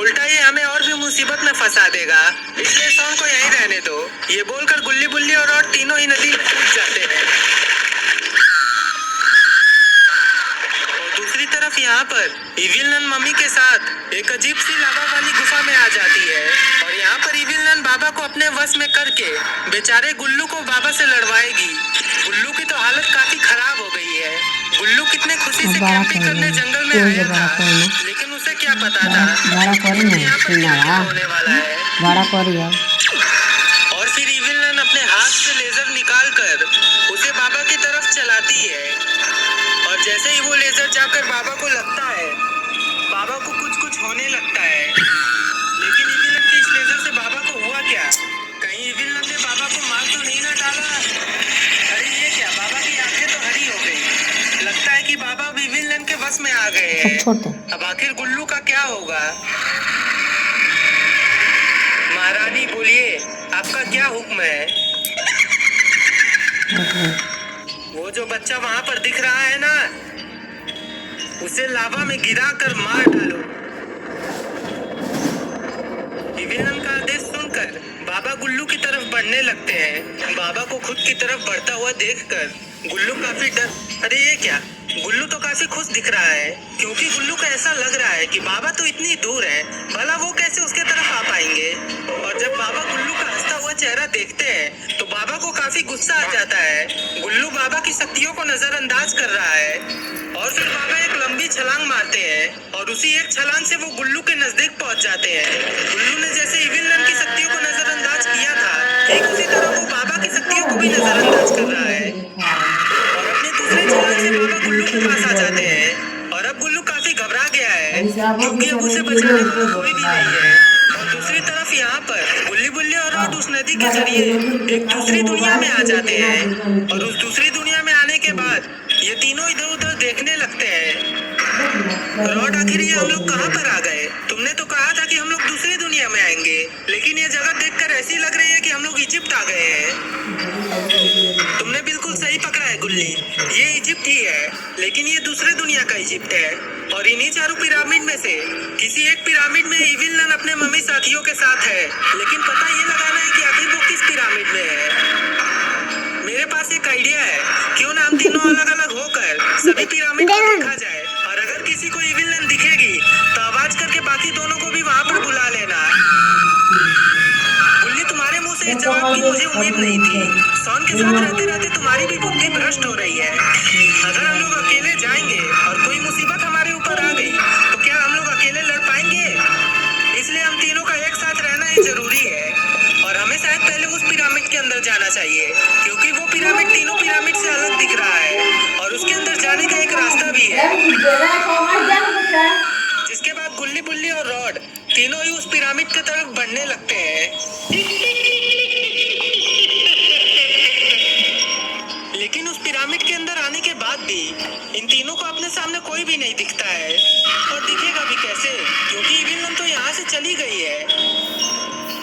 उल्टा ये हमें और भी मुसीबत में फंसा देगा, इसलिए सॉन्ग को यहीं रहने दो। ये बोलकर गुल्ली बुल्ली और रॉड तीनों ही नदी में कूद जाते हैं। और दूसरी तरफ यहाँ पर इविल नन मम्मी के साथ एक अजीब सी लावा वाली गुफा में आ जाती है और यहाँ पर इविल नन बाबा को अपने वश में करके बेचारे गुल्लू को बाबा से लड़वाएगी। गुल्लू की तो हालत काफी खराब हो गई है। गुल्लू कितने खुशी से कैंपिंग करने जंगल में आया था, लेकिन उसे क्या पता था यहाँ पर क्या होने वाला है। और फिर इविल नन अपने हाथ से लेजर निकाल कर उसे बाबा की तरफ चलाती है और जैसे ही वो लेजर जाकर बाबा को लगता है, बाबा को कुछ होने लगता है। लेकिन इविल नन के इस लेजर से बाबा को हुआ क्या? कहीं इविल नन ने बाबा को मार तो नहीं ना डाला? अरे ये क्या, बाबा की आंखें तो हरी हो गई। लगता है कि बाबा अब इविल नन के बस में आ गए हैं। अब आखिर गुल्लू का क्या होगा? महारानी बोलिए, आपका क्या हुक्म है? वो जो बच्चा वहाँ पर दिख रहा है ना, उसे लावा में गिरा कर मार डालो। इविल नन का आदेश सुनकर बाबा गुल्लू की तरफ बढ़ने लगते हैं। बाबा को खुद की तरफ बढ़ता हुआ देखकर गुल्लू काफी अरे ये क्या, गुल्लू तो काफी खुश दिख रहा है, क्योंकि गुल्लू को ऐसा लग रहा है कि बाबा तो इतनी दूर है, भला वो कैसे उसके तरफ आ पाएंगे। और जब बाबा गुल्लू का हंसता हुआ चेहरा देखते हैं तो बाबा को काफी गुस्सा आ जाता है। गुल्लू बाबा की शक्तियों को नजरअंदाज कर रहा है और फिर बाबा एक लंबी छलांग मारते हैं और उसी एक छलांग से वो गुल्लू के नजदीक पहुंच जाते हैं। गुल्लू ने जैसे इविल नन की शक्तियों को नजरअंदाज किया था, ठीक उसी तरह वो बाबा की शक्तियों को भी नजरअंदाज कर रहा है और अपने दूसरे छलांग से बाबा गुल्लू के पास आ जाते हैं। और अब गुल्लू काफी घबरा गया है, क्योंकि अब उसे बचाने वाला कोई भी नहीं है। और दूसरी तरफ यहाँ पर गुल्ली बुल्ली और रॉड उस नदी के जरिए एक दूसरी दुनिया में आ जाते हैं और उस दूसरी दुनिया में आने के बाद ये तीनों इधर उधर देखने लगते हैं। रॉड, आखिर ये हम लोग कहाँ पर आ गए? तुमने तो कहा था कि हम लोग दूसरी दुनिया में आएंगे, लेकिन ये जगह देखकर ऐसी लग रही है कि हम लोग इजिप्ट आ गए हैं। तुमने बिल्कुल सही पकड़ा है गुल्ली, ये इजिप्ट ही है, लेकिन ये दूसरे दुनिया का इजिप्ट है। और इन्हीं चारों पिरामिड में से किसी एक पिरामिड में इविल नन अपने मम्मी साथियों के साथ है, लेकिन पता ये लगाना है कि आखिर वो किस पिरामिड में है। मेरे पास एक आइडिया है, क्यों ना हम तीनों अलग अलग होकर सभी पिरामिड को देखा जाए और अगर किसी को इविल नन दिखेगी तो आवाज करके बाकी दोनों को भी वहाँ पर बुला लेना। गुल्ली, तुम्हारे मुंह से इस जवाब की मुझे उम्मीद नहीं थी। सॉन के साथ रहते रहते तुम्हारी भी बुद्धि भ्रष्ट हो रही है। अगर हम लोग अकेले जाएंगे और कोई मुसीबत हमारे ऊपर आ गई तो क्या हम लोग अकेले लड़ पाएंगे? इसलिए हम तीनों का एक साथ रहना ही जरूरी है और हमें शायद पहले उस पिरामिड के अंदर जाना चाहिए, क्योंकि वो पिरामिड तीनों पिरामिड से अलग दिख रहा है और उसके अंदर जाने का एक रास्ता भी है। जिसके बाद गुल्ली बुल्ली और रॉड तीनों ही उस पिरामिड की तरफ बढ़ने लगते हैं। लेकिन उस पिरामिड के अंदर आने के बाद भी इन तीनों को अपने सामने कोई भी नहीं दिखता है और दिखेगा भी कैसे, क्योंकि इविल नन तो यहाँ से चली गई है।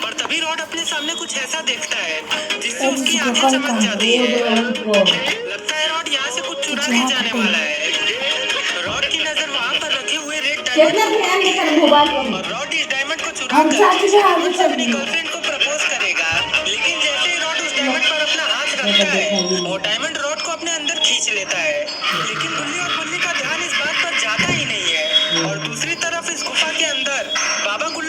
पर तभी रॉड अपने सामने कुछ ऐसा देखता है जिससे उसकी आंखें चमक जाती है। लगता है रॉड यहाँ से कुछ चुरा ले जाने वाला है। रॉड की नजर वहाँ पर रखे हुए रेड डायमंड और रॉड इस डायमंड को चुरा कर अपनी गर्लफ्रेंड को प्रपोज करेगा। लेकिन जैसे ही रॉड उस डायमंड पर अपना हाथ रखता है, वो डायमंड रॉड को अपने अंदर खींच लेता है। लेकिन गुल्ली और बुल्ली का ध्यान इस बात पर जाता ही नहीं है और दूसरी तरफ इस गुफा के अंदर बाबा गुल्लू